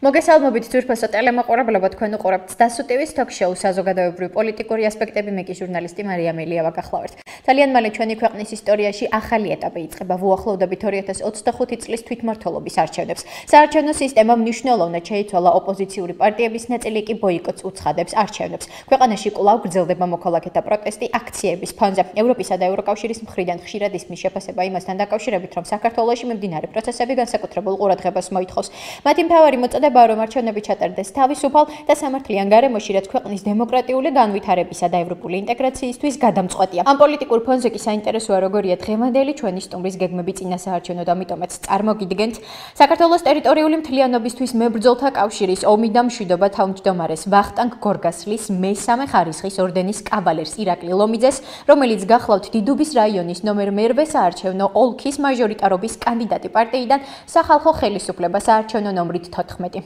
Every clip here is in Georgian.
მოგესალმებით ძვირფასო ტელემოყურებლებო, თქვენ უყურებთ STASU TV-ს ток-შოუ საზოგადოებრივი პოლიტიკური ასპექტები, მე კი ჟურნალისტი მარია მელიავა გახლავართ. ძალიან მალე ჩვენი ქვეყნის ისტორიაში ახალი ეტაპი იწყება. ვუახლოვდებით 2025 წლის თვითმმართველობის არჩევნებს. საარჩევნო სისტემა მნიშვნელოვნად შეიცვალა, ოპოზიციური პარტიების ნაწილი კი ბოიკოტს უცხადებს არჩევნებს. ქვეყანაში კვლავ გრძელდება მოქალაქეთა პროტესტი აქციების ფონზე. ევროპისა და ევროკავშირის მხრიდან ხშირად ისმის შეფასება იმასთან დაკავშირებით, რომ საქართველოში მიმდინარე პროცესები განსაკუთრებულ ყურადღებას მოითხოვს. მათი მთავარი მოწოდება, რომ არჩევნები ჩატარდეს თავისუფალ და სამართლიან გარემოში, რაც ქვეყნის დემოკრატიული განვითარებისა და ევროპული ინტეგრაციისთვის გადამწყვეტია. ამ პოლიტიკურ ფონზე კი საინტერესოა, როგორია დღევანდელი ჩვენი სტუმრის გეგმები წინასაარჩევნო და ამიტომაც წარმოგიდგენთ საქართველოს ტერიტორიული მთლიანობისთვის მებრძოლთა კავშირის ომი და მშვიდობა თავმჯდომარეს ვახტანგ გორგასლის მესამე ხარისხის ორდენის კავალერს ირაკლი ლომიძეს, რომელიც გახლავთ დიდუბის რაიონის ნომერ მერვე საარჩევნო ოლქის მაჟორიტარობის კანდიდატი პარტიიდან სახალხო ხელისუფლება საარჩევნო ნომრით 14.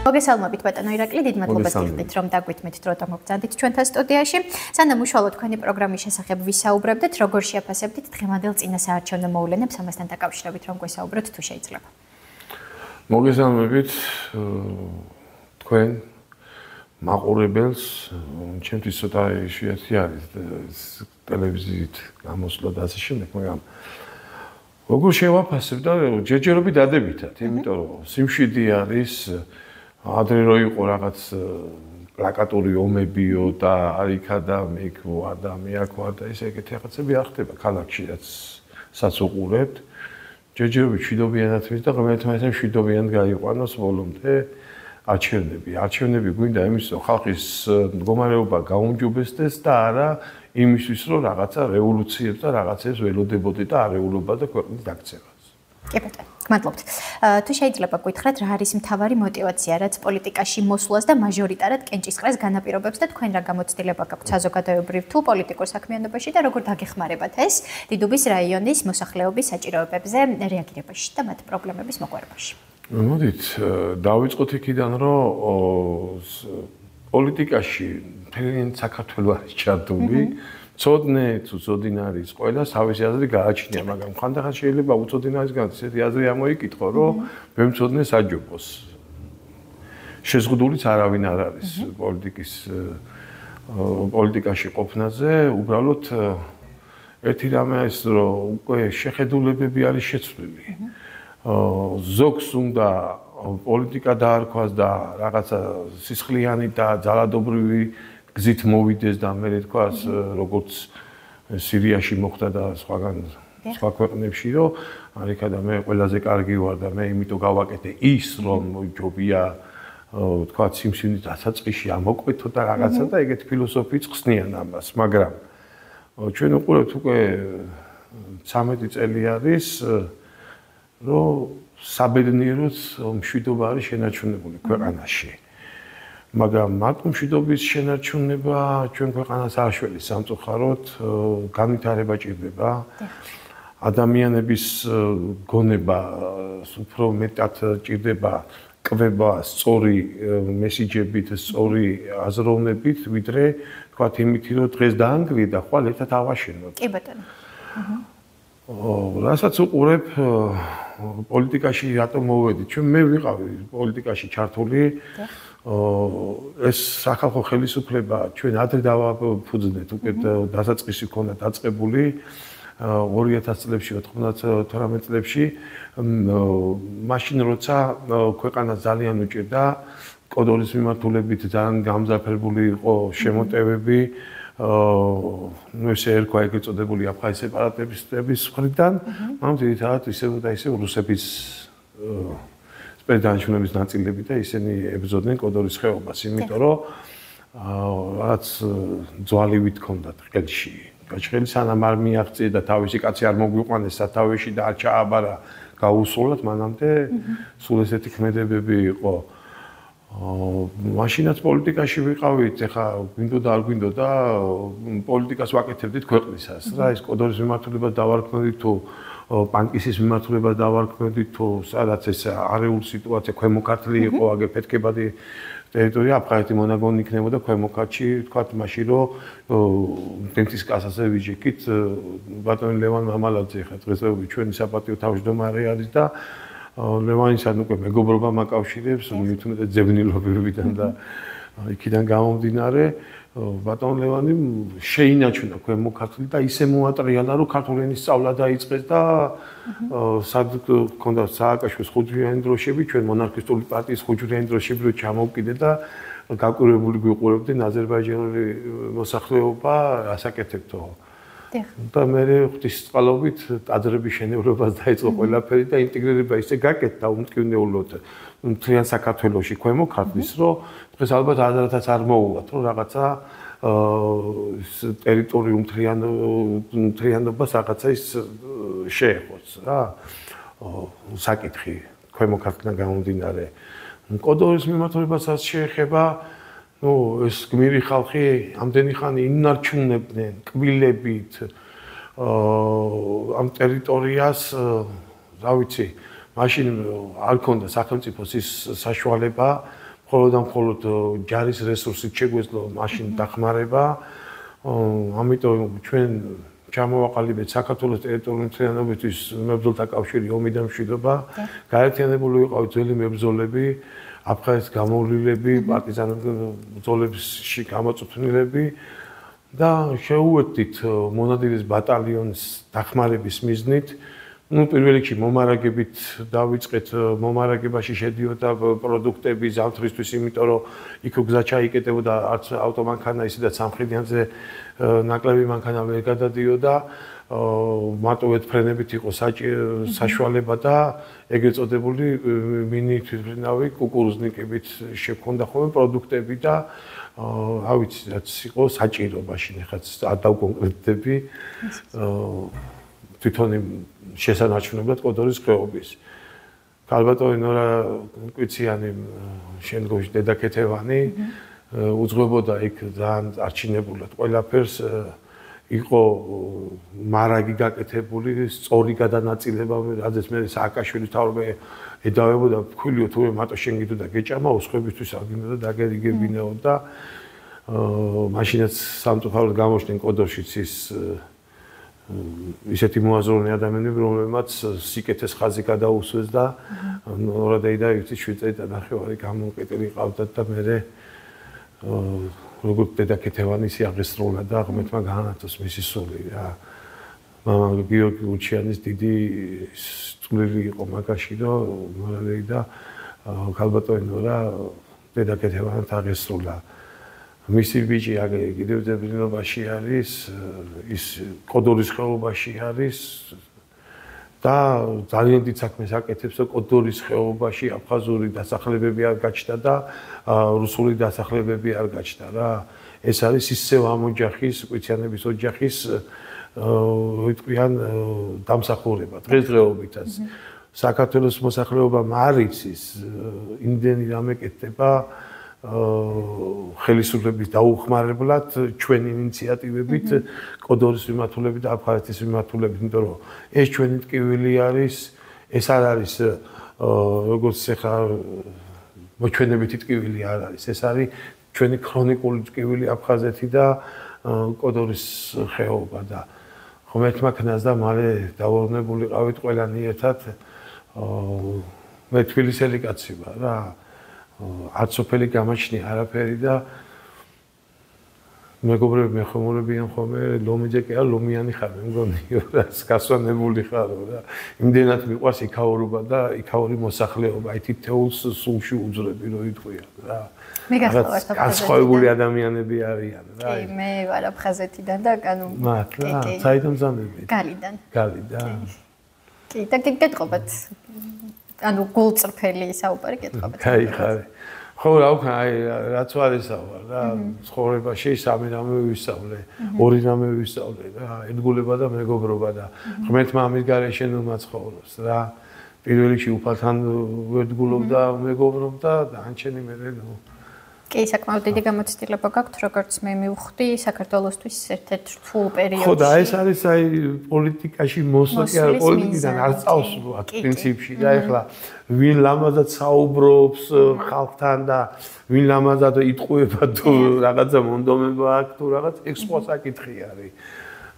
მოგესალმებით ბატონო ირაკლი, დიდ მადლობას გიხდით, რომ დაგვითმით დრო და მოგზავნით ჩვენთან სტუდიაში. სანამ უშუალოდ თქვენი პროგრამის შესახებ ვისაუბრებდეთ, როგორ შეაფასებდით დღევანდელ წინასაარჩევნო მოვლენებს, ამასთან დაკავშირებით რომ გვესაუბროთ თუ შეიძლება. მოგესალმებით თქვენ მაყურებელს, ჩემთვის ცოტა იშვიათი არის ტელევიზიით გამოსვლა და ასე შემდეგ, მაგრამ როგორ შევაფასებ და ჯერჯერობით დადებითად, იმიტომ რომ სიმშვიდე არის ადრე რო იყო რაღაც პლაკატური ომებიო და არიქა და მეკ ვარ და მე აქ ვარ და ესე ეგეთი რაღაცები არ ხდება ქალაქში, რაც უყურებთ. ჯერჯერობით მშვიდობიანად ვის და ღმერთმა მშვიდობიანად გაიყვანოს ბოლომდე არჩევნები გვინდა იმის რომ ხალხის მდგომარეობა გაუმჯობესდეს და არა იმისთვის რომ რაღაცა რევოლუციებს და რაღაცებს ველოდებოდი და არეულობა და ქვეყნის დაქცევას. კი ბატონო, გმადლობთ. თუ შეიძლება გითხრათ, რა არის მთავარი мотиваცია, რაც პოლიტიკაში მოსვლას და მაჟორიტარად კენჭისყრას განაპირობებს და თქვენ რა გამოცდილება გაქვთ საზოგადოებრივ თუ პოლიტიკურ საქმიანობაში და როგორ დაგეხმარებათ ეს დიდუბის რაიონის მოსახლეობის საჭიროებებზე რეაგირებაში და მათ პრობლემების მოგვარებაში? მოდით, დავიწყოთ იქიდან, რომ პოლიტიკაში მთელი საქართველო არის ჩართული. ცოდნე თუ ცოდინარის ყველა თავისი აზრი გააჩნია, მაგრამ ხანდახან შეიძლება უცოდინარისგან ისეთი აზრი ამოიკითხო, რომ ბემცოდნე საჯობოს. შეზღუდულიც არავინ არ არის პოლიტიკაში ყოფნაზე, უბრალოდ ერთი რამე ის, რომ უკვე შეხედულებები არის შეცვლილი. ზოგს უნდა პოლიტიკა დაარქვას და რაღაცა სისხლიანი და ძალადობრივი გზით მოვიდეს და მე თქვას როგორც სირიაში მოხდა და სხვა ქვეყნებში რომ არიქა და მე ყველაზე კარგი ვარ და მე იმიტომ გავაკეთე ის რომ ჯობია თქვა სიმსივნით დასაწყისში ამოკვეთო და რაღაცა და ეგეთი ფილოსოფიით ხსნიან ამას, მაგრამ ჩვენ უყურებთ უკვე 13 წელი არის რომ საბედნიეროდ მშვიდობა არის შენარჩუნებული ქვეყანაში. მაგრამ მარტო მშვიდობის შენარჩუნება ჩვენ ქვეყანას არ შველის სამწუხაროდ განვითარება ჭირდება. ადამიანების გონება უფრო მეტად ჭირდება კვება სწორი მესიჯებით, სწორი აზროვნებით, ვიდრე თქვათ იმით, რომ დღეს დაანგრია და ხვალ ერთად ავაშენოთ. კი ბატონო. რასაც უყურებ პოლიტიკაში რატომ მოვედი? ჩვენ მე ვიყავი პოლიტიკაში ჩართული. ეს სახალხო ხელისუფლება ჩვენ ადრე დავაფუძნეთ, უკვე დასაწყისი ჰქონდა დაწყებული 2000 წლებში, 98 წლებში, მაშინ როცა ქვეყანა ძალიან უჭირდა კოდორის მიმართულებით ძალიან გამზაფრებული იყო შემოტევები, ესე ერქვა ეგრეთ წოდებული აფხაზი სეპარატისტების მხრიდან, მაგრამ ძირითადად ისევ და ისევ რუსების სპეცდანიშნულების ნაწილები და ისინი ებრძოდნენ კოდორის ხეობას, იმიტომ რომ რაც ძვალივით ჰქონდათ ყელში. გაჭრილი სანამ არ მიაღწია და თავისი კაცი არ მოგვიყვანეს სათავეში და არ ჩააბარა გაუსრულად, მანამდე სულ ესეთი ქმედებები იყო. მაშინაც პოლიტიკაში ვიყავით, ეხა გვინდოდა არ გვინდოდა პოლიტიკას ვაკეთებდით ქვეყნისას. რა ის კოდორის მიმართულებას დავარქმევდით თუ პანკისის მიმართულებას დავარქმევდით თუ სადაც ეს არეულ სიტუაცია ქვემო ქართლი იყო, აგერ ფეთქებადი ტერიტორია, აფხაზეთი მონაგონი იქნებოდა ქვემო ქართლში, თქვათ მაშინ რომ დენტის კასაზე ვიჯექით ბატონი ლევან მამალაძე ხა დღესდღეობით ჩვენი საპატიო თავმჯდომარე არის და ლევანისთან უკვე მეგობრობა მაკავშირებს, მithumetet ძებნილობებიდან და იქიდან გამომდინარე ბატონ ლევანი შეინაჩუნა ქვემო ქართლი და ისე მოატრიალა რომ ქართული ენის სწავლა დაიწყეს და სად ქონდა სააკაშვილის ხუთჯვარიანი დროშები ჩვენ მონარქისტული პარტიის ხუთჯვარიანი დროშები რო ჩამოვკიდე და გაკვირვებული გვიყურებდნენ აზერბაიჯანული მოსახლეობა ასაკეთებთო და მე ღვთისწყალობით ტაძრების შენევრებას დაიწყო ყველაფერი და ინტეგრირება ისე გაკეთდა უმტკივნეულოდ მთლიან საქართველოში ქვემო ქართლის რომ დღეს ალბათ აზრათაც არ მოუვათ რომ რაღაცა ტერიტორიულ მთლიანობას რაღაცა ის შეეხოს რა საკითხი ქვემო ქართლიდან გამომდინარე კოდორის მიმართულებასაც შეეხება ну ეს გმირი ხალხი ამდენი ხანი ინარჩუნებდნენ კბილებით ამ ტერიტორიას რა ვიცი მაშინ არ ქონდა სახელმწიფოს ის საშუალება მხოლოდ და მხოლოდ ჯარის რესურსით შეგვეძლო მაშინ დახმარება ამიტომ ჩვენ ჩამოვაყალიბეთ საქართველოს ტერიტორიული მთლიანობისთვის მებრძოლთა კავშირი ომი და მშვიდობა გაერთიანებული ვიყავით ძველი მებრძოლები აფხაზეთის გამოვლილები პარტიზანებში გამოწვდნილები და შეუერთდით მონადირის ბატალიონის დახმარების მიზნით ну პირველ რიგში მომარაგებით დავიწყეთ მომარაგებაში შედიოდა პროდუქტები ზამთრისთვის იმიტომ რომ იქ გზა ჩაიკეტებოდა არც ავტომანქანა ისედაც სამხედრიანზე ნაკლები მანქანა ვერ გადადიოდა მარტივად ფრენებით იყო საშუალება და ეგრეთ წოდებული მინი თვითმფრინავი კუკურუზნიკებით შექონდა ხოლმე პროდუქტები და რა ვიცი რაც იყო საჭირო მაშინ ხაც არ დავკონკრეტდები თვითონ შესანარჩუნებლად კოდორის ხეობის ქალბატონი ნორა კვიციანი შემდგომში დედაქეთევანი უძღვებოდა იქ ძალიან არჩინებულად ყველაფერს იყო მარაგი გაკეთებული სწორი გადანაწილება რადგან მე სააკაშვილის თავრობე ედავებოდა ფქვილიო თუ მარტო შენ გიდო და გეჭამა ოსხებისთვის არ გინდა და დაგერიგებინეო და მაშინაც სამწუხაროდ გამოჩნდნენ კოდორშიც ის ისეთი მოაზროვნე ადამიანები რომლებმაც სიკეთეს ხაზი გადაუსვეს და ნორადეიდა 7 წელი და ნახევარი გამოკეტილი ყავდათ და მე როგორც დედაქეთევანი ისი აღესრულა და ღმერთმა გაანათოს მისი სული რა მამა გიორგი უჩიანის დიდი წვლილი იყო მაგაში რომ ნორადეიდა ქალბატონი ნორა დედაქეთევანად აღესრულა მისი ბიჭი კიდევ ძებნილობაში არის ის კოდორის ხეობაში არის და ძალიან დიდ საქმეს აკეთებს კოდორის ხეობაში აფხაზური დასახლებები არ გაჩნდა და რუსული დასახლებები არ გაჩნდა რა ეს არის ისევ ამ ოჯახის კვიციანების ოჯახის ვიტყვიან დამსახურება დღესდღეობითაც საქართველოს მოსახლეობამ არ იცის იმდენი რამე კეთდება ხელისუფლების დაუხმარებლად ჩვენი ინიციატივებით კოდორის მიმართულებით და აფხაზეთის მიმართულებით, იმიტომ რომ ეს ჩვენი ტკივილი არის, ეს არ არის როგორც ახლა მოჩვენებითი ტკივილი არ არის, ეს არის ჩვენი ქრონიკული ტკივილი აფხაზეთი და კოდორის ხეობა და ღმერთმა ქნას და მალე დავორნებულიყავით ყველანი ერთად მე თბილისელი კაცი ვარ რა არც სოფელი გამაჩნია არაფერი და მეგობრები მეხმარებიან ხოლმე ლომიძე კი არა ლომიანი ხარ მე მგონი რა გასვანებული ხარო რა იმდენად მიყვარს იქაურობა და იქაური მოსახლეობა აი თითეულს სულში უძრები რო იტყვიან რა მე გახლავართ გასხოვებული ადამიანები არიან რა კი მე ვარ აფხაზეთიდან და ანუ კი საიდან ზამები გალიდან კი და გეტყობათ ანუ გულწრფელი საუბარი გეტყობათ აი ხარი ხო რა ვქნა აი რაც ვარესა ვარ რა ცხოვრებაში სამი რამე ვისწავლე ორი რამე ვისწავლე რა ერთგულება და მეგობრობა და ღმერთმა ამის გარეშე ნუ მაცხოვროს რა პირველ რიგში უფალთან ერთგულობდა მეგობრობდა და ანჩენი მე ნუ კი საკმაოდ დიდი გამოცდილება გაქვთ როგორც მე მივხვდი საქართველოსთვის ერთ-ერთ რთულ პერიოდში ხო და ეს არის აი პოლიტიკაში მოსვლა კი არა პოლიტიკიდან არ წავსვლათ პრინციპში და ეხლა ვინ ლამაზად საუბრობს ხალხთან და ვინ ლამაზად იტყუება თუ რაღაცა მონდომება აქვს თუ რაღაც ეს სხვა საკითხი არის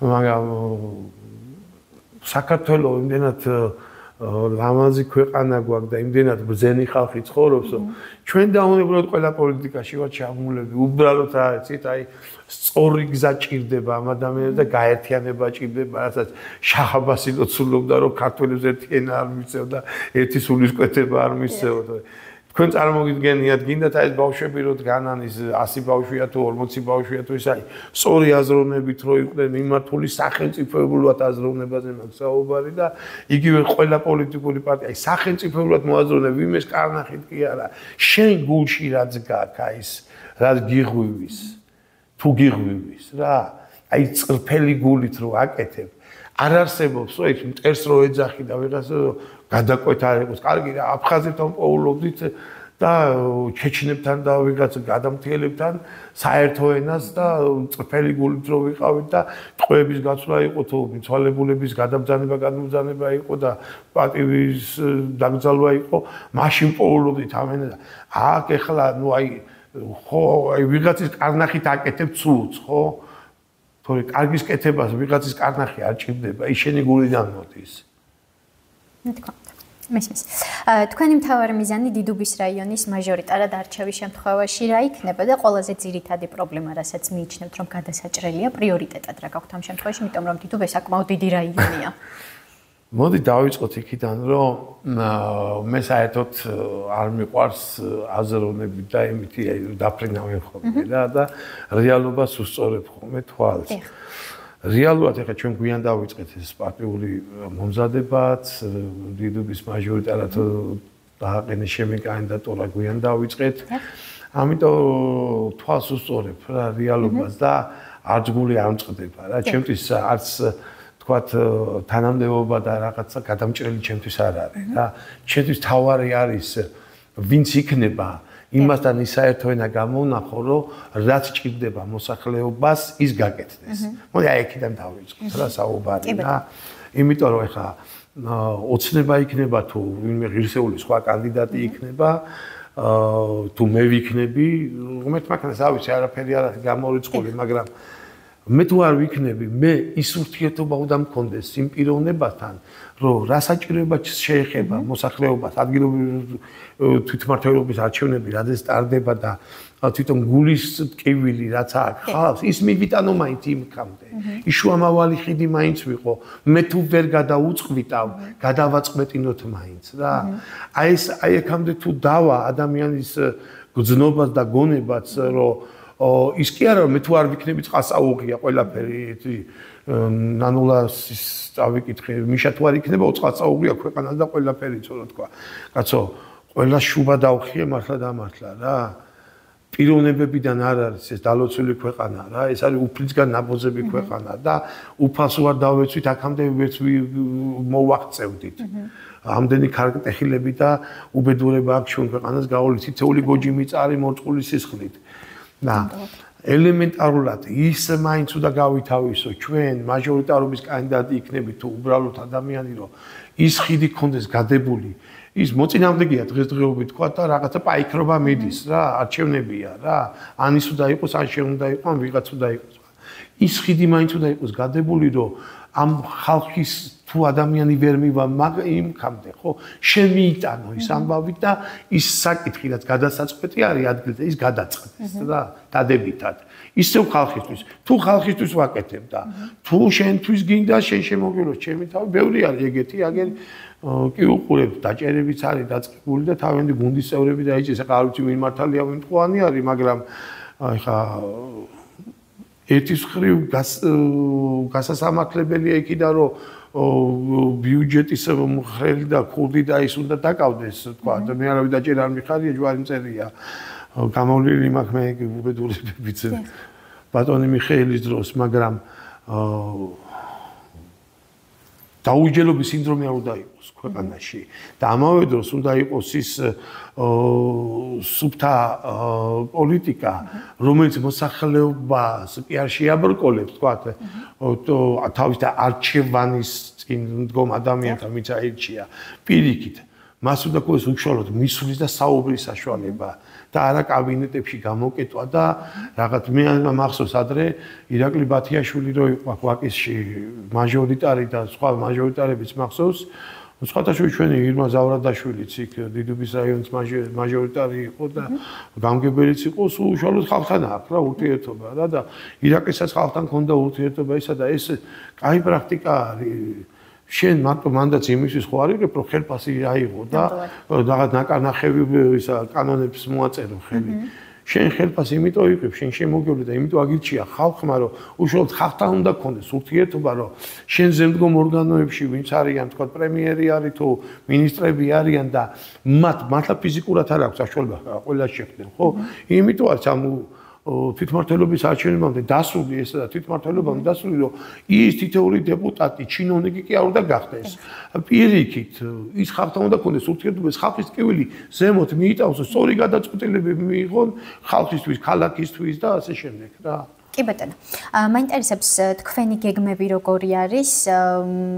მაგრამ საქართველოს იმდენად ლამაზი ქვეყანა გვაქვს და იმდენად ბრძენი ხალხი ცხოვრობს, რომ ჩვენ დაუნებროთ ყველა პოლიტიკაში ვარ ჩამულები. უბრალოდ არიცით, აი სწორი გზა ჭირდება ამ ადამიანებს და გაერთიანება ჭირდება, რასაც შაჰ აბასი ლოცულობდა, რომ ქართველებს ერთი ენა არ მისცევდა, ერთი სულისკვეთება არ მისცევდა. თქვენ წარმოგიდგენიათ, გინდათ აი ეს ბავშვები რო დგანან ის 100 ბავშვია თუ 40 ბავშვია თუ ის აი სწორი აზროვნებით რო იყვნენ მიმართული სახელმწიფოებრივად აზროვნებაზე მაქვს საუბარი და იგივე ყველა პოლიტიკური პარტია აი სახელმწიფოებრივად მოაზროვნებ იმეს კარნახით კი არა შენ გულში რაც გაქვს აი ეს რაც გიღვივის თუ გიღვივის რა აი წრფელი გულით რო აკეთებ არ არსებობს რო იქ მტერს რო ეძახი და ვიღაცა გადაკვეთ არ იყოს კარგი რა აფხაზებთან პოულობდით და ჩეჩნებთან და ვიღაც გადამთიელებთან საერთო ენას და წრფელი გულით რო ვიყავით და ტყვეების გაცვლა იყო თუ მიცვალებულების გადამბრძანება იყო და პატივის დაკრძალვა იყო მაშინ პოულობდით ამენა და აქ ეხლა ნუ აი ხო აი ვიღაცის კარნახით აკეთებ ცუდს ხო თორე კარგის კეთებას ვიღაცის კარნახი არ ჭირდება ის შენი გულიდან მოდის მესმის. თქვენი მთავარი მიზანი დიდუბის რაიონის მაჟორიტარად არჩევის შემთხვევაში რა იქნება და ყველაზე ძირითადი პრობლემა, რასაც მიიჩნევთ, რომ გადასაჭრელია, პრიორიტეტად რა გაქვთ ამ შემთხვევაში, იმიტომ რომ დიდუბი საკმაოდ დიდი რაიონია. მოდი დავიწყოთ იქიდან, რომ მე საერთოდ არ მიყვარს აზროვნები და იმითი დაფრინავენ ხოლმე და რეალობას უსწორებ ხოლმე თვალს. რეალურად ახლა ჩვენ გვიან დავიწყეთ ეს პარტიული მომზადებაც, დიდუბის მაჟორიტარად დააყენეს ჩემი კანდიდატურა გვიან დავიწყეთ. ამიტომ თვალს უსწორებ რა რეალობას და არც გული არ მწყდება რა. ჩემთვის არც თქვათ თანამდებობა და რაღაცა გადამჭრელი ჩემთვის არ არის რა. ჩემთვის თავარი არის ვინც იქნება იმასთან ის საერთო ენა გამოვნახო, რომ რაც ჭირდება მოსახლეობას, ის გაკეთდეს. მოდი აი აქედან დავიწყოთ რა საუბარი რა. იმიტომ რომ ეხლა ოცნება იქნება თუ ვინმე ღირსეული სხვა კანდიდატი იქნება, თუ მე ვიქნები, ღმერთმა ქნას ავიცი არაფერი არ არის გამორიცხული, მაგრამ მე თუ არ ვიქნები, მე ის ურთიერთობა უნდა მქონდეს იმ პიროვნებასთან, რომ რა საჭიროებაც შეეხება მოსახლეობას, ადგილობრივი თვითმმართველობის არჩევნები, რადგან სტარდება და თვითონ გულის ტკივილი რაც აქვს ხალხს, ის მივიტანო მაინც იმქამდე. ის შუამავალი ხიდი მაინც ვიყო, მე თუ ვერ გადაუწყვითავ, გადავაწყმეტინოთ მაინც რა. აი ეს აი აქამდე თუ დავა ადამიანის გრძნობას და გონებას, რომ ის კი არა მე თუ არ ვიქნები წყალსაუღია ყველაფერი ნანულას წავიკითხე მიშა თუ არ იქნება წყალსაუღია ქვეყანას და ყველაფერი იცო რა თქვა კაცო ყველა შუბა დავხიე მართლა და მართლა რა პიროვნებებიდან არ არის ეს დალოცული ქვეყანა რა ეს არის უფლისგან ნაბოძები ქვეყანა და უფალს ვარ დავეცვით აქამდე ვერც მოვაღწევდით ამდენი ქარკტეხილები და უბედურება აქვს ჩვენ ქვეყანას გაოლი თითეული გოჯი მიწარი მორწყული სისხლით და ელემენტარულად ის მაინც უნდა გავითავისო ჩვენ მაჟორიტარობის კანდიდატი იქნებით თუ უბრალოდ ადამიანი რომ ის ხიდი კონდეს გადებული ის მოწინააღმდეგეა დღესდღეობით თქვა და რაღაცა პაიქრობა მიდის რა არჩევნებია რა ან ის უნდა იყოს ან შენ უნდა იყოს ან ვიღაც უნდა იყოს ის ხიდი მაინც უნდა იყოს გადებული რომ ამ ხალხის თუ ადამიანი ვერ მივა იმქამდე ხო შენ მიიტანო ის ამბავი და ის საკითხი რაც გადასაწყვეტი არის ადგილზე ის გადაწყდეს რა დადებითად ისევ ხალხისთვის თუ ხალხისთვის ვაკეთებ და თუ შენთვის გინდა შენ შემოგილოს ჩემი თავი ბევრი არის ეგეთი აგერ კი უყურებ დაჭერებიც არის დაწყებული და თავენდი გუნდის წევრები დაიჭეს ახლა არ ვიცი ვინ მართალია ვინ თხოვანი არის მაგრამ ახლა ერთის ხრივ გასასამართლებელია იქიდან რომ ბიუჯეტის მხრელი და ქურდი და ის უნდა დაკავდეს თქვა და მე არავის დაჭერა არ მიხარია ჯვარი მწერია გამოვლილი მაქვს მე უბედურებებიც ბატონი მიხეილის დროს მაგრამ დაუჯელობის სინდრომი არ უნდა იყოს ქვეყანაში და ამავე დროს უნდა იყოს ის სუფთა პოლიტიკა რომელიც მოსახლეობას კი არ შეაბრკოლებს თქვა თავის და არჩევანის წინ მდგომ ადამიანთან ვინც აირჩია პირიქით მას უნდა გქონდეს უშუალოდ მისვლის და საუბრის საშუალება და არა კაბინეტებში გამოკეტვა და რაღაც მე მახსოვს ადრე ირაკლი ბათიაშვილი რო იყო ვაკისში მაჟორიტარი და სხვა მაჟორიტარებიც მახსოვს სხვადასხვა ჩვენი ირმა ზავრადაშვილიც იქ დიდუბის რაიონის მაჟორიტარი იყო და გამგებელიც იყო, სულ უშუალოდ ხალხთან აქვს რა ურთიერთობა რა და ირაკესაც ხალხთან ქონდა ურთიერთობა ისა და ეს კაი პრაქტიკა არის. შენ მარტო მანდაც იმისთვის ხო არ იყებ, რომ ხელფასი აიღო და რაღაც ნაკარნახევი ისა კანონებს მოაწერო ხელი. შენ ხელფასი იმიტომ იყებ, შენ შემოგივლი და იმიტომ აგირჩია ხალხმა, რომ უშუალოდ ხალხთან უნდა გქონდეს ურთიერთობა, რომ შენ ზემდგომ ორგანოებში ვინც არიან, თქვა პრემიერი არის თუ მინისტრები არიან და მათლა ფიზიკურად არ აქვს საშუალება ყველა შეხვდნენ, ხო? იმიტომ არის ამ თვითმმართველობის არჩევნებამდე დასული ესა და თვითმმართველობამდე დასული, რომ ის თითოეული დეპუტატი, ჩინოვნიკი კი არ უნდა გახდეს. პირიქით, ის ხალხთან უნდა გქონდეს ურთიერთობა, ხალხის ტკივილი ზემოთ მიიტანოს, სწორი გადაწყვეტილებები მიიღონ ხალხისთვის, ქალაქისთვის და ასე შემდეგ რა. კი ბატონო. მაინტერესებს თქვენი გეგმები როგორი არის?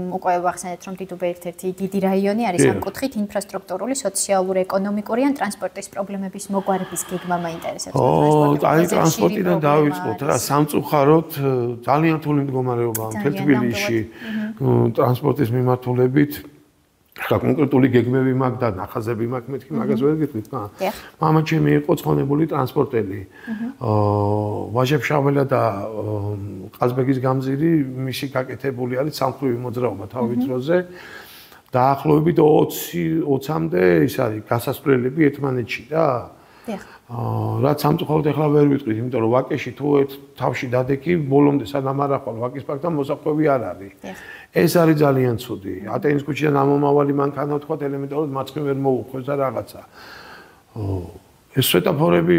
უკვე ვახსენეთ, რომ დიდუბე ერთ-ერთი დიდი რაიონი არის ამ კუთხით, ინფრასტრუქტურული, სოციალური, ეკონომიკური ან ტრანსპორტის პრობლემების მოგვარების გეგმა მაინტერესებს. აი ტრანსპორტიდან დავიწყოთ რა, სამწუხაროდ ძალიან რთული მდგომარეობაა მთელ თბილისში ტრანსპორტის მიმართულებით. ხა კონკრეტული გეგმები მაქვს და ნახაზები მაქვს, მეთქი მაგას ვერ გეტყვით, მამა ჩემი იყო ცხონებული ტრანსპორტელი. ვაჟებშაველა და ყაზბეგის გამზირი მისი გაკეთებული არის სამხრივი მოძრაობა თავის დროზე. დაახლოებით 20-მდე ის არის გასასვლელები ერთმანეთში რა. რაც სამწუხაროდ ახლა ვერ ვიტყვით, იმიტომ რომ ვაკეში თუ თავში დადექი, ბოლომდე სანამ არ ახვალ ვაკის პარკთან მოსახვევი არ არის. ეს არის ძალიან ცუდი. ატენის ქუჩიდან ამომავალი მანქანა თქვა ელემენტარულად მარცხნივ ვერ მოუხვეს და რაღაცა. ეს სვეტაფორები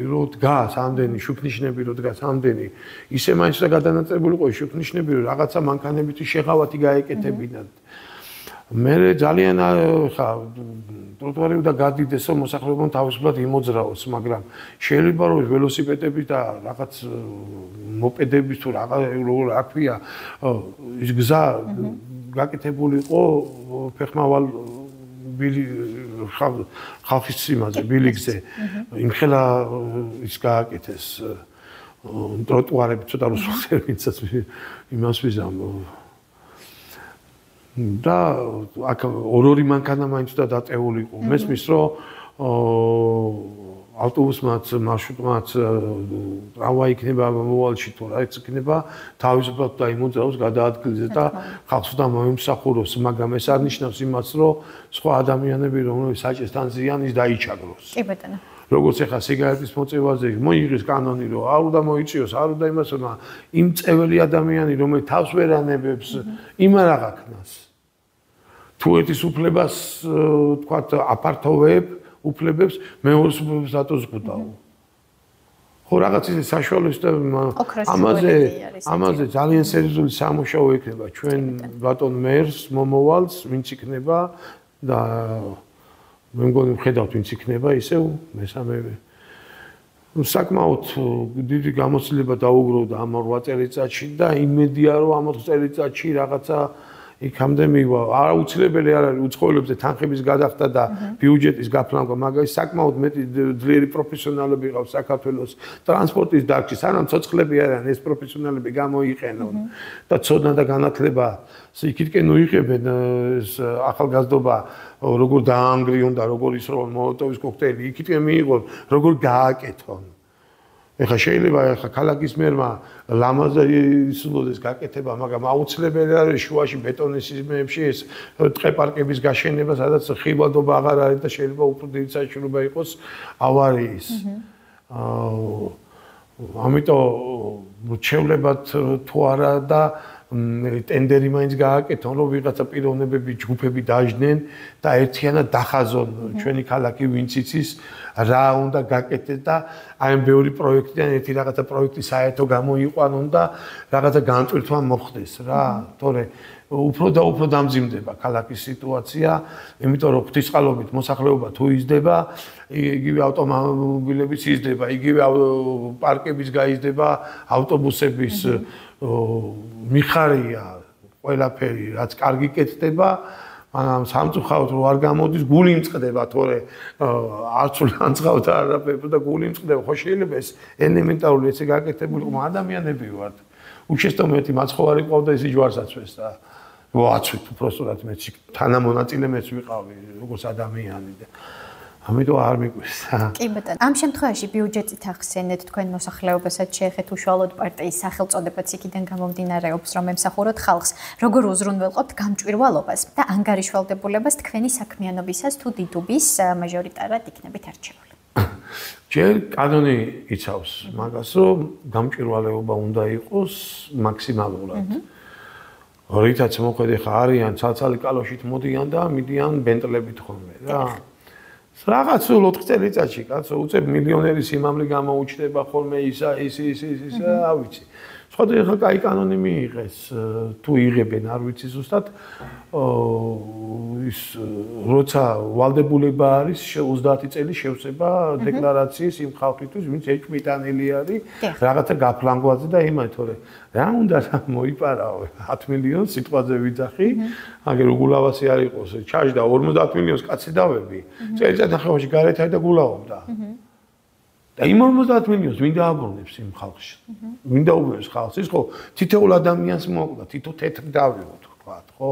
რო დგას ამდენი, შუქნიშნები რო დგას ამდენი, ისე მაინც და გადანაწილებული ყო შუქნიშნები, რომ რაღაცა მანქანებითი შეღავათი გაეკეთებინათ. მე ძალიან ხა ტროტუარი უნდა გადიდეს, რომ მოსახლეობამ თავისუფლად იმოძრაოს, მაგრამ შეიძლება რომ ველოსიპედები და რაღაც მოპედების თუ რა ქვია, ის გზა გაკეთებული იყო ფეხმავალ ხალხის სიმაზე, ბილიკზე. იმხელა ის გააკეთეს ტროტუარები ცოტა რუსულს ვინცაც იმას ვიზამ და აქ ორი მანქანა მაინც და დატეული იყო. მესმის რომ ავტობუსმაც, მარშრუტმაც, ტრამვაი იქნება მომავალში თუ რაც იქნება, თავისუფლად და იმოძრაოს გადაადგილზე და ხალხს უნდა მოიმსახუროს, მაგრამ ეს არ ნიშნავს იმას, რომ სხვა ადამიანები რომლებიც საჭესთან ზიან ის დაიჩაგროს. კი ბატონო. როგორც ახლა სიგარეტის მოწევაზე მოიღეს კანონი, რომ არ უნდა მოიწიოს, არ უნდა იმას, მაგრამ იმ წეველი ადამიანი, რომელიც თავს ვერ ანებებს, იმ არ აღაქნას. თუ ერთის უფლებას, თქვათ, აფართოვებ უფლებებს, მეორეს უფლებებს დატოზღუდაო. ხო, რაღაც ისე საშუალოს და ამაზე ძალიან სერიოზული სამუშაო იქნება ჩვენ ბატონ მერს მომავალს, ვინც იქნება და მე მგონი ვხედავთ ვინც იქნება ისევ მესამე საკმაოდ დიდი გამოცდილება დაუგროვდა ამ 8 წელიწადში და იმედია რომ ამ 4 წელიწადში რაღაცა იქამდე მივა. აუცილებელი არ არის უცხოელებზე თანხების გადახდა და ბიუჯეტის გაფლანგვა, მაგრამ საკმაოდ მეტი ძლიერი პროფესიონალები ყავს საქართველოს ტრანსპორტის დარგში, სანამ ცოცხლები არიან ეს პროფესიონალები გამოიყენონ და ცოდნა და განათლება იქითკენ უიღებენ ეს ახალგაზრდობა როგორ დაანგრიონ და როგორ ისროლონ მოლოტოვის კოქტეილი, იქითკენ მიიღონ როგორ გააკეთონ. ეხლა შეიძლება ეხლა ქალაქის მერმა ლამაზად ისულოდეს გაკეთება, მაგრამ აუცილებელი არის შუაში ბეტონის სიზმრებში ეს ტყე-პარკების გაშენება, სადაც ხიბადობა აღარ არის და შეიძლება უფრო დიდი საშუალება იყოს ავარიის. ამიტომ რჩევლებად თუ არა და ტენდერი მაინც გააკეთონ, რომ ვიღაცა პიროვნებები, ჯგუფები დაждდნენ და ერთიანად დახაზონ ჩვენი ქალაქი ვინც იცის რა უნდა გაკეთდეს და აი ამ ბევრი პროექტიდან ერთი რაღაცა პროექტი საერთო გამოიყვანონ და რაღაცა განწვრთვა მოხდეს რა. თორე უფრო და უფრო დამძიმდება ქალაქის სიტუაცია, იმიტომ რომ ღვთისყალობით მოსახლეობა თუ იზრდება, იგივე ავტომობილებიც იზრდება, იგივე პარკების გაიზრდება, ავტობუსების მიხარია ყველაფერი, რაც კარგი კეთდება, მაგრამ სამწუხაროდ რო არ გამოდის, გული იმწყდება, თორე არც ლანძღავთ არაფერს და გული იმწყდება. ხო შეიძლება ეს ელემენტარული ესე გაკეთებული ადამიანები ვართ. უშეშტომეტი მაცხოვარი ყავდა ისი ჯვარსაცვეს და ვაცვით უბრალოდ მეც თანამონაწილე მეც ვიყავი როგორც ადამიანი და ამიტომ არ მიგვეს. კი ბატონო. ამ შემთხვევაში ბიუჯეტით ახსენეთ თქვენ მოსახლეობასაც შეეხეთ უშუალოდ პარტიის სახელწოდებაც იქიდან გამომდინარეობს რომ ემსახუროთ ხალხს. როგორ უზრუნველყოფთ გამჭვირვალობას და ანგარიშვალდებულებას თქვენი საქმიანობისას თუ დიდუბის მაჟორიტარად იქნებით არჩეული? ჯერ კანონი იცავს მაგას რომ გამჭვირვალეობა უნდა იყოს მაქსიმალურად. რითაც მოხდა ხა არიან ცალცალი კალოშით მოდიან და მიდიან ბენტლებით ხოლმე რა. რაღაც 4 წელიწადში კაცო უწებ მილიონერი სიმამლე გამოუჩნდება ხოლმე ისა ის რა ვიცი. სხვადასხვა ხა კაი კანონი მიიღეს თუ იღებენ არ ვიცი ზუსტად ის როცა ვალდებულება არის 30 წელი შევსება დეკლარაციის იმ ხალხისთვის ვინც ეჭვმიტანილი არის რაღაცა გაფლანგვაზე და იმაი თორე რა უნდა მოიპარაო 10 მილიონს სიტყვაზე ვიძახი აგერ უგულავასი არ იყოს ჩაჟდა 50 მილიონს კაცი დავები წელიწად ნახევარში გარეთ და გულაობდა და იმ 50 მილიონს ვინ დააბრუნებს იმ ხალხში? ვინ დაუბრუნებს ხალხს? ის ხო თითოეულ ადამიანს მოკლა, თითო თეთრ დავიღოთ, თქვა, ხო?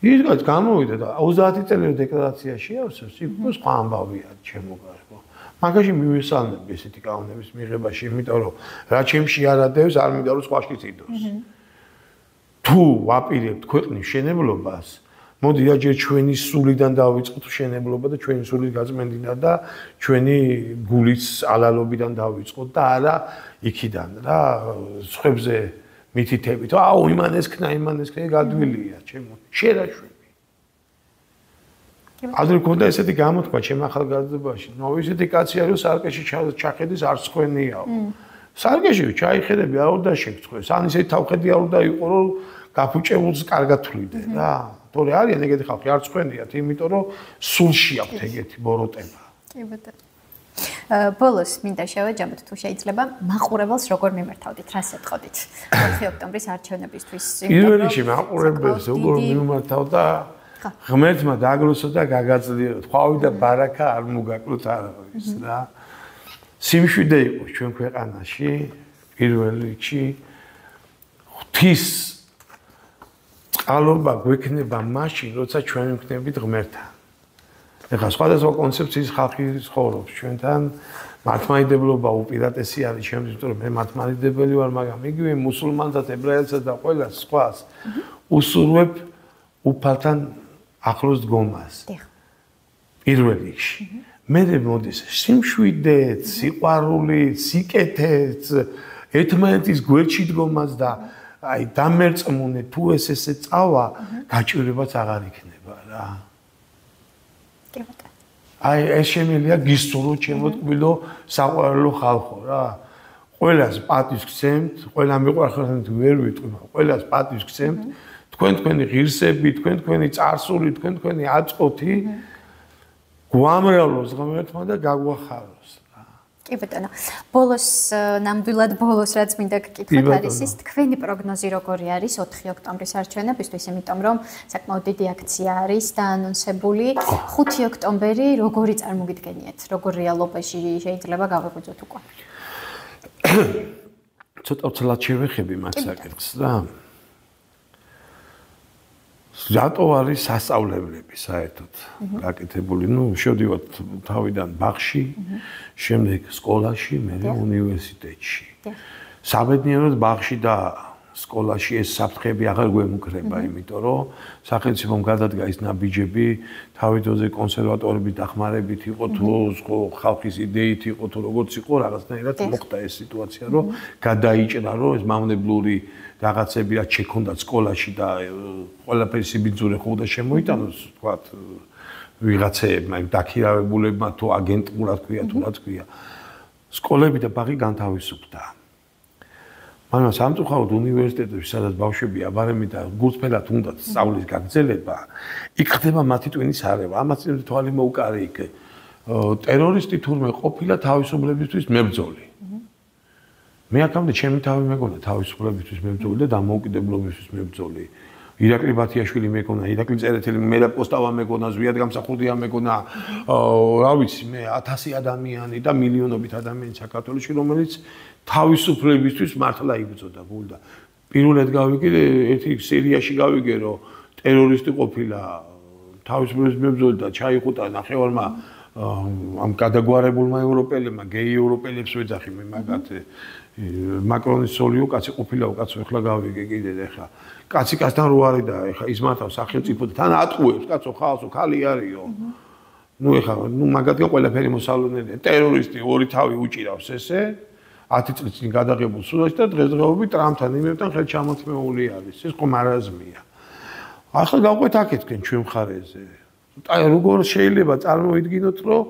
ის გამოვიდა და 30 წელი დეკლარაცია შეავსებს, იქ ხო სხვა ამბავია ჩემო გარშემო. მაგაში მივესალმები ესეთი კანონების მიღებაში, იმიტომ რომ რა ჩემში არადევს, არ მინდა რომ სხვაში წიდოს. თუ ვაპირებთ ქვეყნის შენებლობას მოდი რა ჯერ ჩვენი სულიდან დავიწყოთ შენებლობა და ჩვენი სულის გაწმენდინა და ჩვენი გულის ალალობიდან დავიწყოთ და არა იქიდან რა სხვებზე მითითებით აუ იმან ესქნა გადვილია ჩემო შერაშვები ადრე ქონდა ესეთი გამოთქვა ჩემ ახალგაზრდობაში ნუ ისეთი კაცი არის სარკეში ჩახედის არ სხვენიაო სარკეში ჩაიხედები არ უნდა შეგწყვეს ან ისეთი თავხედი არ უნდა იყო რომ გაფუჭებულს კარგად თვლიდე რა თორე არიან ეგეთი ხალხი არ წვენიათ, იმიტომ რომ სულში აქვთ ეგეთი ბოროტება. კი ბატონო. ბოლოს მინდა შევაჯამოთ თუ შეიძლება მაყურებელს როგორ მიმართავდით, რას ეთყოდით 4 ოქტომბრის არჩევნებისთვის. პირველ რიგში მაყურებელს როგორ მიმართავდა ღმერთმა დაგროსო და გაგაძლიერო. ხვავი და ბარაკა არ მოგაკლოთ არავის რა. სიმშვიდე იყოს ჩვენ ქვეყანაში პირველ რიგში ღვთის წყალობა გვექნება მაშინ, როცა ჩვენ ვიქნებით ღმერთთან. ეხლა სხვადასხვა კონცეფციის ხალხი ცხოვრობს ჩვენთან, მართლმადიდებლობა უპირატესი არის ჩემთვის, იმიტომ რომ მე მართლმადიდებელი ვარ, მაგრამ იგივე მუსულმანსაც, ებრაელსაც და ყველა სხვას უსურვებ უფალთან ახლოს დგომას. პირველ რიგში. მერე მოდის სიმშვიდეც, სიყვარულიც, სიკეთეც, ერთმანეთის გვერდში დგომას და აი დამერწმუნე თუ ესე წავა, გაჭირვებაც აღარ იქნება რა. კი ბატონო. აი ეს შემიძლია გისურვო ჩემო ტკბილო საყვარელო ხალხო რა. ყველას პატივს გცემთ, ყველა მიყვარხართ ვერ ვიტყვი, ყველას პატივს გცემთ. თქვენი ღირსები, თქვენი წარსული, თქვენი აწყვეთი გვამრავლოს ღმერთმა და გაგვახაროს. კი ბატონო. ბოლოს ნამდვილად ბოლოს რაც მინდა გკითხოთ არის ის თქვენი პროგნოზი როგორი არის 4 ოქტომბრის არჩევნებისთვის, იმიტომ რომ საკმაოდ დიდი აქცია არის დაანონსებული. 5 ოქტომბერი როგორი წარმოგიდგენიათ? როგორ რეალობაში შეიძლება გავაგვიძოთ უკვე? ცოტა ცლად შევეხები მაგ საკითხს რა. რატო არის სასწავლებლები საერთოდ გაკეთებული? ნუ შევდივართ თავიდან ბაღში, შემდეგ სკოლაში, მერე უნივერსიტეტში. საბედნიეროდ ბაღში და სკოლაში ეს საფრთხეები აღარ გვემუქრება, იმიტომ რომ სახელმწიფომ გადადგა ის ნაბიჯები, თავი დროზე კონსერვატორების დახმარებით იყო თუ ხალხის იდეით იყო თუ როგორც იყო, რაღაცნაირად მოხდა ეს სიტუაცია, რომ გადაიჭრა, რომ ეს მავნებლური რაღაცები რაც შექონდათ სკოლაში და ყველაფერი სიბიძურე ხო და შემოიტანოს, თქვათ, ვიღაცეებმა, დაქირავებულებმა თუ აგენტურად ქვია თუ რაც ქვია. სკოლები და ბაღი განთავისუფლდა. მაგრამ სამწუხაროდ უნივერსიტეტებში, სადაც ბავშვები აბარემი და გულწრფელად უნდათ სწავლის გაგრძელება, იქ ხდება მათი ტვინის არევა. ამას თვალი მოუკარი იქ. ტერორისტი თურმე ყოფილა თავისუფლებისთვის მებრძოლი. მე აქამდე ჩემი თავი მეგონა თავისუფლებისთვის მებრძოლი და დამოუკიდებლობისთვის მებრძოლი. ირაკლი ბათიაშვილი მეგონა, ირაკლი წერეთელი, მერაბ კოსტავა მეგონა, ზვიად გამსახურდია მეგონა, რა ვიცი მე 1000 ადამიანი და მილიონობით ადამიანი საქართველოში, რომელიც თავისუფლებისთვის მართლა იბრძოდა გულდა. პირველად გავიგე ერთი სირიაში გავიგე რომ ტერორისტი ყოფილა თავისუფლების მებრძოლი და ჩაიხუტა ნახევარმა ამ გადაგვარებულმა ევროპელებმა გეი ევროპელებს ვეძახი მე მაგათი მაკრონის სოლიო კაცი ყოფილა უკაცო ეხლა გავიგე კიდე ეხლა კაცი კაცთან რო არის და ეხლა ის მართავს სახელმწიფო და თან ატყუებს კაცო ხალხო ხალი არისო ნუ ეხლა ნუ მაგათგან ყველაფერი მოსალოდნელია ტერორისტი ორი თავი უჭირავს ესე 10 წლის წინ გადაღებულ სულაში და დღესდღეობით ტრამპთან იმებთან ხელჩამოთმეული არის ეს ყო მარაზმია ახლა გავყვეთ აქეთკენ ჩვენ მხარეზე როგორ შეიძლება წარმოიდგინოთ რომ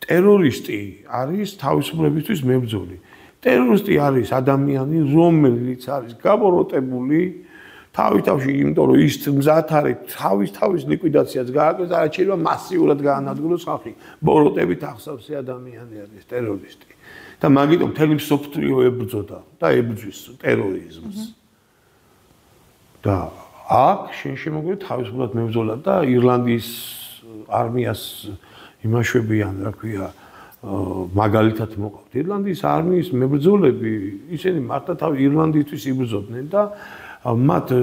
ტერორისტი არის თავისუფლებისთვის მებრძოლი ტერორისტი არის ადამიანი რომელიც არის გაბოროტებული თავისთავში იმიტომ რომ ის მზად არის თავის ლიკვიდაციას გააკეთოს არ შეიძლება მასიურად გაანადგუროს ხალხი ბოროტებით ახსავსე ადამიანი არის ტერორისტი და მაგიტომ მთელი მსოფლიო ებრძოდა და ებრძვის ტერორიზმს და აქ შენ შემოგვიყვეთ თავისუფლად მებრძოლად და ირლანდიის არმიას იმაშვებიან რა ქვია მაგალითად მოყავთ ირლანდიის არმიის მებრძოლები ისინი მართლა თავი ირლანდიისთვის იბრძოდნენ და მათ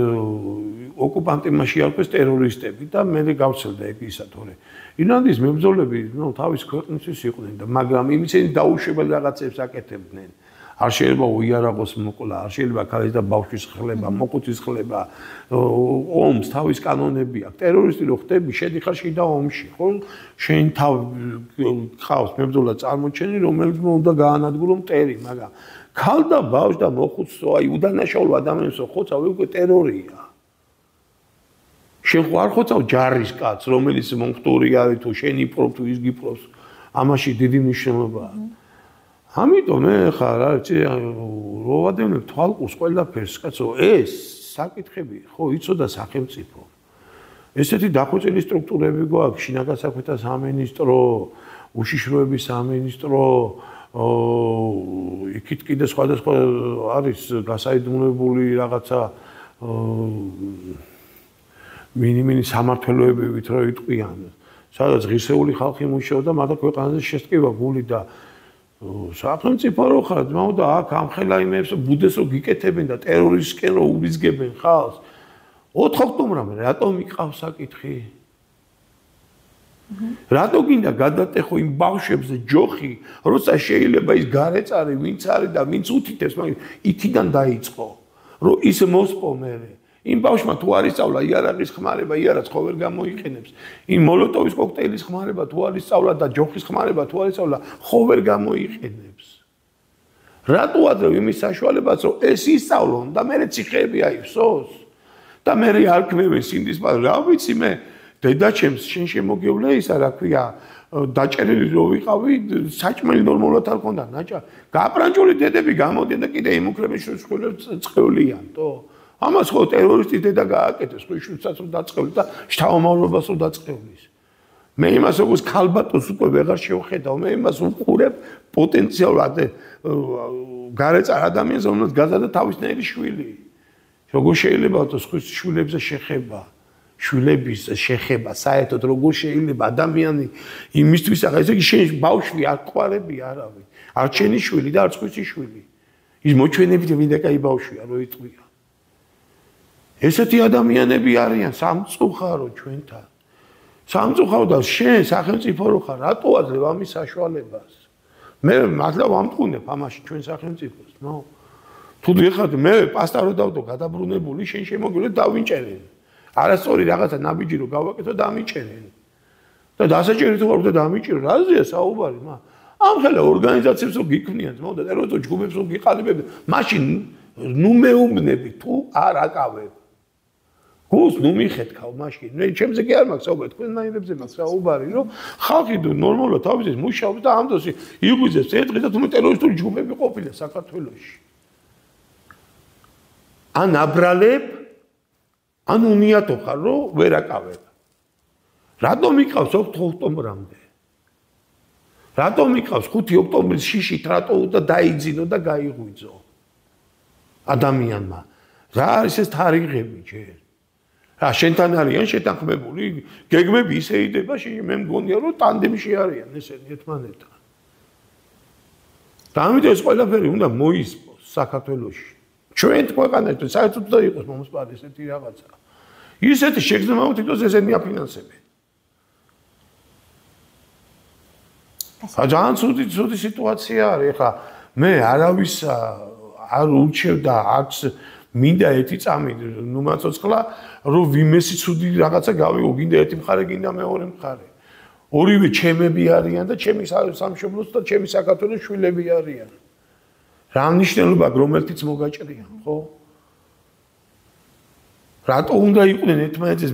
ოკუპანტებმა შეარქვეს ტერორისტები და მე გავცელდა ეგ ისა თორე ირლანდიის მებრძოლები ნუ თავის ქვეყნისთვის იყვნენ და მაგრამ ისინი დაუშვებელ რაღაცებს აკეთებდნენ არ შეიძლება უიარაღოს მოკვლა არ შეიძლება ქალის და ბავშვის ხლება მოყუცის ხლება ომს თავის კანონები აქვს ტერორისტი რო ხდები შედიხარ შიდა ომში ხო შენ თავ ხავს მებრძოლად წარმოჩენი რომელიც უნდა გაანადგურო მტერი მაგრამ ქალ და ბავშვ და მოხუცო აი უდანაშაულო ადამიანს ხოცავ უკვე ტერორია შენ ხო არ ხოცავ ჯარისკაცს რომელიც მომხდური არის თუ შენი პროფ თუ ის გიპროს ამაში დიდი მნიშვნელობაა ამიტომ ხა რა იცი რო ვადევნებ თვალყურს ყველაფერს კაცო ეს საკითხები ხო იცოდა სახელმწიფო ესეთი დახვეწილი სტრუქტურები გვაქვს შინაგან საქმეთა სამინისტრო უშიშროების სამინისტრო იქით კიდე სხვადასხვა არის გასაიდუმლოებული რაღაცა მინიმუმ სამართლოებებით რო იტყვიან სადაც ღირსეული ხალხი მუშაობდა მაგრამ ქვეყანაზე შესტკივა გული და სახელმწიფო რო ხარ ძმაო და აქ ამხელა იმებს ბუდეს რო გიკეთებენ და ტერორისტსკენ რო უბიძგებენ ხალხს ოთხ ოქტომბრამდე რატომ იყავს საკითხი რატო გინდა გადატეხო იმ ბავშვებზე ჯოხი როცა შეიძლება ის გარეწარი ვინც არის და ვინც უთითებს მაგრამ იქიდან დაიწყო რომ ის მოსპო მე იმ ბავშვმა თუ არ ისწავლა იარაღის ხმარება იარაღს ხო ვერ გამოიყენებს იმ მოლოტოვის კოქტეილის ხმარება თუ არ ისწავლა და ჯოხის ხმარება თუ არ ისწავლა ხო ვერ გამოიყენებს რატო ადრე იმის საშუალებაც რომ ეს ისწავლონ და მე ციხეები აიფსოს და მე არქმევენ სინდის რა ვიცი მე დედაჩემს შენ შემოგევლე ისა რა ქვია დაჭერილი რო ვიყავი საჭმელი ნორმალურად არ ქონდა ნაჭა გაპრანჭული დედები გამოდიან და კიდე იმუქრებენ შვილებს წევლიან თო ამას ხო ტერორისტი დედა გააკეთეს ხო შვილსაც რომ დაწყევლის და შთამომავლობას რომ დაწყევლის მე იმას როგორც ქალბატონს უკვე ვეღარ შევხედავ მე იმას უყურებ პოტენციალურად გარეწარ ადამიანს რომელსაც გაზარდა თავისნაირი შვილი როგორ შეიძლება სხვის შვილებზე შეხება შვილების შეხება საერთოდ როგორ შეიძლება ადამიანი იმისთვის ახლა ესე იგი შენ ბავშვი არ ყვარები არავინ არ ჩენი შვილი და არც ხვის შვილი ის მოჩვენებით მინდა კაი ბავშვია რო იწვია ესეთი ადამიანები არიან სამწუხარო ჩვენთან სამწუხარო და შენ სახელმწიფო რო ხარ რატო აძლევ ამის საშუალებას მე მართლა ვამტყუნებ ამაში ჩვენ სახელმწიფოს ნო თუ ეხლა მე პასტა რო დავდო გადაბრუნებული შენ შემოგვივლე დავინჭერენ არასწორი რაღაცა ნაბიჯი რო გავაკეთო და ამიჭერენ და დასაჭერი თუ არ უნდა დამიჭირო რაზეა საუბარი მა ამ ხელა ორგანიზაციებს რო გიქმნიან ძმაო და ტერორისტულ ჯგუფებს რო გიყალიბებთ მაშინ ნუ მეუბნები თუ არ აკავებ გულს ნუ მიხეთქავ მაშინ მე ჩემზე კი არ მაქვს საუბარი თქვენ მაინებზე მაქვს საუბარი რომ ხალხი ნორმალურად თავისით მუშაობს და ამ დროს იღვიძებს ერთ დღეს და თუმე ტერორისტული ჯგუფები ყოფილა საქართველოში ან აბრალებ ან უნიათო ხარ რომ ვერ აკავებ რატომ იყავს 4 ოქტომბრამდე რატომ იყავს 5 ოქტომბრის შიშით რატო და დაიძინო და გაიღვიძო ადამიანმა რა არის ეს თარიღები ჯერ რა შენთან არიან შეთანხმებული გეგმები ისე იდება მე მგონია რომ ტანდემში არიან ესენი ერთმანეთთან და ამიტომ ეს ყველაფერი უნდა მოისპოს საქართველოში ჩვენ ქვეყანაში საერთოდ და იყოს მომსპარი ესეთი რაღაცა. ისეთი შეგრძნება თვითონ ესენი აფინანსებენ. ძალიან ცუდი სიტუაცია არის. ეხლა მე არავის არ ურჩევ და არც მინდა ერთი წამი ნუ მაწოცხლა რომ ვიმესი ცუდი რაღაცა გავიგო, გინდა ერთი მხარე, გინდა მეორე მხარე. ორივე ჩემები არიან და ჩემი სამშობლოს და ჩემი საქართველოს შვილები არიან. რა მნიშვნელობა რომელთიც მოგაჭრიან, ხო? რატო უნდა იყვნენ ერთმანეთის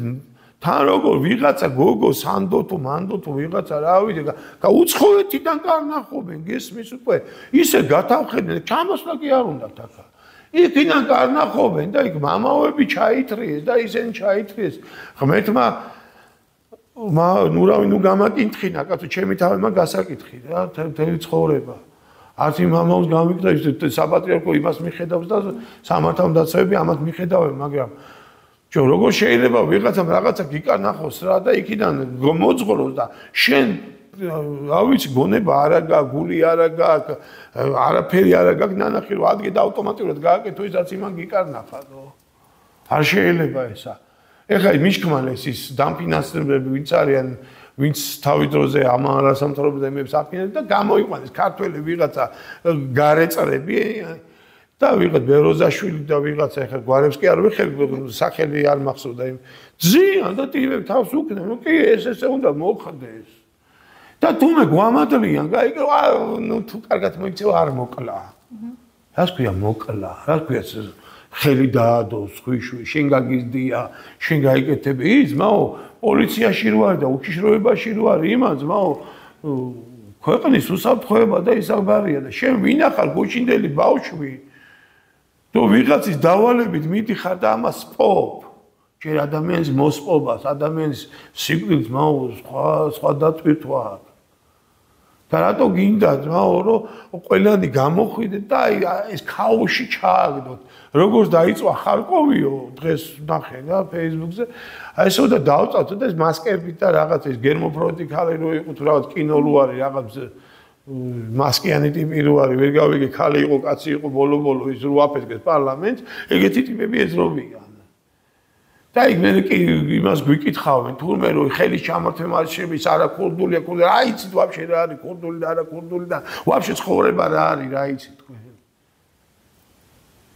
თან როგორ ვიღაცა გოგო სანდო თუ მანდო თუ ვიღაცა რა ვიცი და უცხოეთიდან კარნახობენ გესმის უკვე ისე გათავხედნენ ჩამოსვლა კი არ უნდათ ახლა იქიდან კარნახობენ და იქ მამაოები ჩაითრიეს და ისინი ჩაითრიეს ღმერთმა ნუ გამაკითხინა კაცო ჩემი თავმა გასაკითხი რა თელი ცხოვრება არც იმ მამაოს გამიკითხა ის საპატრიარქო იმას მიხედავს და სამართალდაცვები ამას მიხედავენ მაგრამ ჩვენ როგორ შეიძლება ვიღაცამ რაღაცა გიკარნახოს რა და იქიდან მოძღვროს და შენ რა ვიცი გონება არა გაქვს გული არა გაქვს არაფერი არა გაქვს ნანახი რომ ადგე და ავტომატურად გააკეთო ისაც იმან გიკარნახადო არ შეიძლება ესა ეხლა მიშკმალეს ის დამფინანსებლები ვინც არიან ვინც თავი დროზე ამ არასამთავრობოებებს აფინანსებენ და გამოიყვანეს ქართველი ვიღაცა გარეწრები და ვიღაც ბეროზაშვილი და ვიღაცა ეხლა გვარებს კი არ ვიხები სახელი არ მახსოვდა იმ ძიან და ტივებ თავს უკნე ნუ კი ესე უნდა მოხდეს და თუმე გვამადლიან ნუ თუ კარგად მოიქცევა არ მოკლა რას ქვია მოკლა რას ქვია ხელი დაადო სხვიშვი შენ გაგიზდია შენ გაიკეთები ის მაო პოლიციაში რო არის და უშიშროებაში რო არის იმან ძმაო ქვეყნის უსაფრთხოება და ისაბარია და შენ ვინახარ გუჩინდელი ბავშვი თუ ვიღაცის დავალებით მიდიხარ და ამას პოპ ჯერ ადამიანის მოსპობას ადამიანის სიკვდილს მაო სხვა დატვირთვა და რატო გინდა ძმაო რომ ყველანი გამოხვიდეთ და ეს ქაოსში ჩააგდოთ როგორც დაიწყო ხარკოვიო დღეს ნახე რა Facebook-ზე აი ესო და დავწავთ და ეს მასკები და რაღაც ეს გერმოფრონტი ხალე რო იყო თუ რაღაც კინოლუ არის რაღაც მასკიანი ტიპი რო არის ვერ გავიგე ხალე იყო კაცი იყო ბოლო ის რო აფეთქეს პარლამენტს ეგეთი ტიპები ეძროვიან და იქ მე კი იმას გვიკითხავენ თურმე რომ ხელის ჩამართვე მარშების არა ქურდულია რა იცით ვაფშე რა არის ქურდული და არა ქურდული და ვაფშე ცხოვრება რა არის რა იცით თქვენ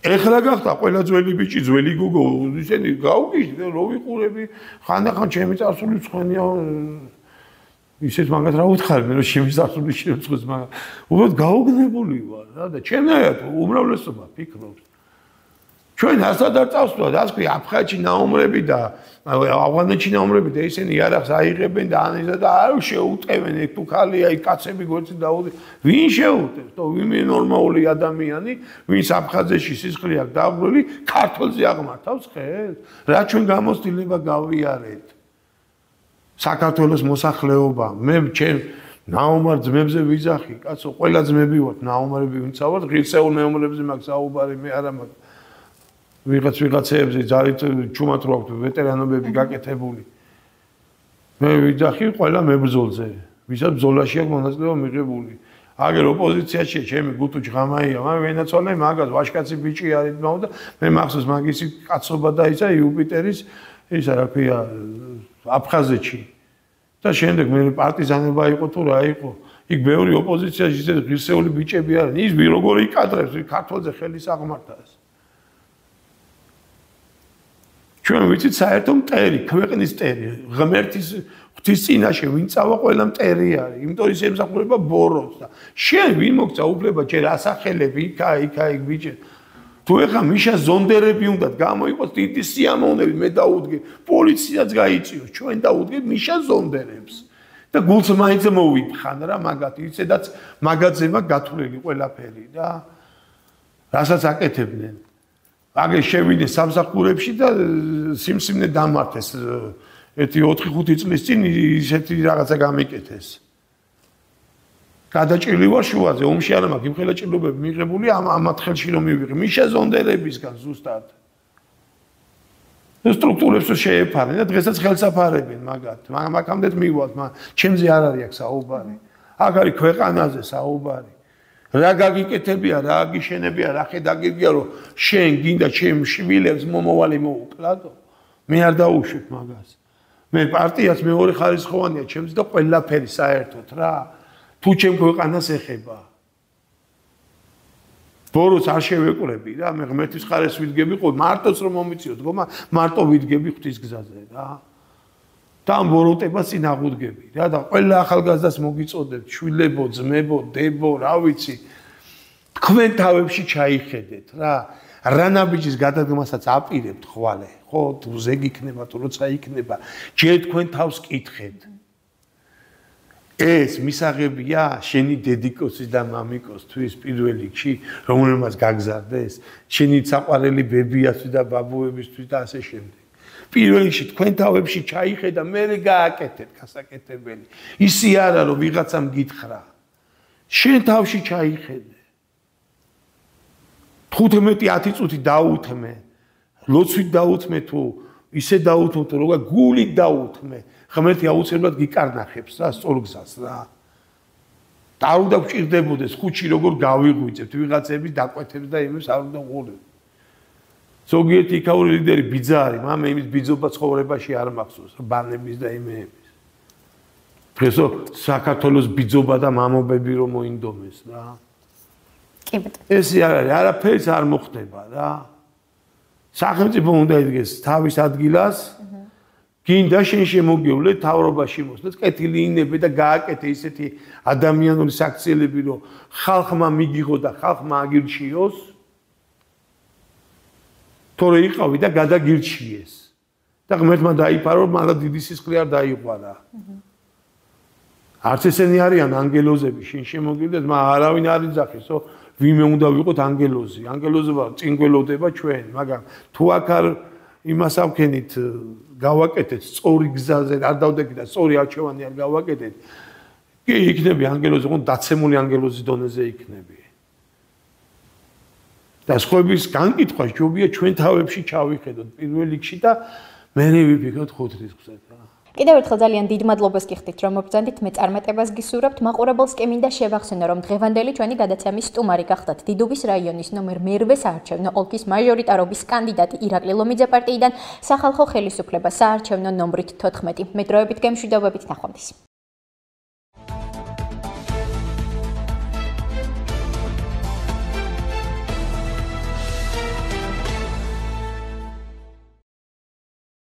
ეხლა გახდა ყველა ძველი ბიჭი ძველი გოგო ისინი გავგიჟდე რო ვიყურები ხანდახან ჩემი წარსული ცხენია ისეთ მაგათ რა უთხარი მე რომ ჩემი წარსული შეწყოს მაგრამ უბრალოდ გაუგნებული ვარ რა და ჩემნაირად უმრავლესობა ფიქრობს ჩვენ ასად არ წავსვლა და ასე აფხაზში ნაუმრები და ავღანეთში ნაუმრები და ისინი იარაღს აიღებენ და ანიზა და არ შეუტევენ ეგ თუ ხალია იქ კაცები გვერდზე დაუდი ვინ შეუტევს თო ვინმე ნორმალური ადამიანი ვინც აფხაზში სისხლი აქვს დაღვრილი ქართლზე აღმართავს ხელს რა ჩვენ გამოცდილება გავიარეთ საქართველოს მოსახლეობა მე ჩემ ნაუმარ ძმებზე ვიძახი კაცო ყველა ძმები ვართ ნაუმარები ვინც ავართ ღირსეულ მეომრებზე მაქვს საუბარი მე არა მაქვს ვიღაცებზე ძალით ჩუმად რო აქვს ვეტერანობები გაკეთებული მე ვიძახი ყველა მებრძოლზე ვისაც ბრძოლაში აქვს მონაწილეობა მიღებული აგერ ოპოზიციაში ჩემი გუთუ ჯღამაია მე ვენაცვალე მაგას ვაშკაცი ბიჭი არის მაო და მე მახსოვს მაგისი კაცობა და ისა იუპიტერის ისა რა ქვია აფხაზეთში და შემდეგ მე პარტიზანობა იყო თუ რა იყო იქ ბევრი ოპოზიციაში ისე ღირსეული ბიჭები არიან ის როგორ იკადრებს ქართველზე ხელის აღმართას ჩვენ ვიცით საერთო მტერი, ქვეყნის მტერი, ღმერთის ღვთის წინაშე ვინ წავა ყველა მტერი არის, იმიტომ ის ემსახურება ბოროტს და შენ ვინ მოგცა უფლება ჯერ ასახელები იქა ბიჭე. თუ ეხა მიშა ზონდერები უნდათ გამოიყოს დიდი სიამოვნები მე დაუდგე, პოლიციაც გაიწიოს, ჩვენ დაუდგეთ მიშა ზონდერებს. და გულს მაინც მოვიფხან რა მაგათ, ისედაც მაგაძემა გათვლილი ყველაფერი და რასაც აკეთებდნენ. აგე შევიდე სამსახურებში და სიმსივნე დამართეს ერთი 4-5 წლის წინ ისეთი რაღაცა გამიკეთეს. გადაჭრილი ვარ შუაზე, ომში არა მაქვს, იმხელა ჭრილობები მიღებული ამათ ხელში რომ მივიღე. მიშა ზონდერებისგან ზუსტად. სტრუქტურებს შეეფარნენ და დღესაც ხელს აფარებენ მაგათ. მაგამდე მივალთ, ჩემზე არ არის აქ საუბარი. აქ არის ქვეყანაზე საუბარი. რა გაგიკეთებია, რა გიშენებია, რა ხედაგებია, რომ შენ გინდა ჩემ შვილებს მომავალი მოუკლადო. მე არ დაუშვებ მაგას. მე პარტიას მეორე ხარისხოვანია ჩემს და ყველაფერი საერთოდ რა. თუ ჩემ ქვეყანას ეხება. ბოროს არ შევეკვრები რა, მე ღმერთის ხარეს ვიდგები ყო, მარტოც რომ მომიწიოთ, მარტო ვიდგები ღვთის გზაზე რა. და ამ ბოროტებას წინ აღუდგები რა და ყველა ახალგაზრდას მოგიწოდებთ, შვილებო, ძმებო, დებო, რა ვიცი. თქვენ თავებში ჩაიხედეთ რა. რანაბიჯის გადადგმასაც აპირებთ ხვალე, ხო, თუ ზეგ იქნება, თუ როცა იქნება, ჯერ თქვენ თავს კითხეთ. ეს მისაღებია შენი დედიკოსის და მამიკოსთვის პირველ რიგში, რომელმაც გაგზარდეს, შენი საყვარელი ბებიასთვის და ბაბუებისთვის და ასე შემდეგ. პირველ რიგში თქვენ თავებში ჩაიხედა, მერე გააკეთეთ გასაკეთებელი. ისი არა რომ ვიღაცამ გითხრა. შენ თავში ჩაიხედე. 15-10 წუთი დაუთმე. ლოცვით დაუთმე თუ ისე დაუთმე თუ როგორ გულით დაუთმე. ღმერთი აუცილებლად გიკარნახებს რა სწორ გზას რა. და არ უნდა გჭირდებოდეს ხუთში როგორ გავიღვიძებთ ვიღაცების დაკვეთებს და იმებს არ უნდა უყურებთ. ზოგიერთი იქაური ლიდერი ბიძარი, მამე იმის ბიძობა ცხოვრებაში არ მახსოვს, ბანების და იმეების. დღესო საქართველოს ბიძობა და მამობები რომ მოინდომეს რა. კი ბატონო. ეს არაფერს არ მოხდება რა. სახელმწიფო უნდა იდგეს თავის ადგილას. გინდა შენ შემოგივლე თავრობაში მოსვლას, კეთილი ინები და გააკეთე ისეთი ადამიანური საქციელები, რომ ხალხმა მიგიღო და ხალხმა აგირჩიოს. თორე იყავი და გადაგირჩიეს. და ღმერთმა დაიფარო, მაგრამ დიდი სისხლი არ დაიყვარა. არც ესენი არიან ანგელოზები, შენ შემოგივლეთ, მაგრამ არავინ არ იძახისო, ვინმე უნდა ვიყოთ ანგელოზი. ანგელოზობა წინ გველოდება ჩვენ, მაგრამ თუ აქ არ იმას ავქენით გავაკეთეთ სწორი გზაზე, არ დავდექით და სწორი არჩევანი არ გავაკეთეთ. კი იქნები ანგელოზი, ხო დაცემული ანგელოზის დონეზე იქნები. და სხვების განკითხვა ჯობია ჩვენ თავებში ჩავიხედოთ პირველ რიგში და მერე ვიფიქროთ ხუთრის გზად რა. კიდევ ერთხელ ძალიან დიდ მადლობას გიხდით, რომ მობრძანდით, მე წარმატებას გისურვებთ. მაყურებელს კი მინდა შევახსენო, რომ დღევანდელი ჩვენი გადაცემის სტუმარი გახდათ დიდუბის რაიონის ნომერ მე-8 საარჩევნო ოლქის მაჟორიტარობის კანდიდატი ირაკლი ლომიძე პარტიიდან, სახალხო ხელისუფლება საარჩევნო ნომრით 14. მე დროებით გემშვიდობებით, ნახვამდის.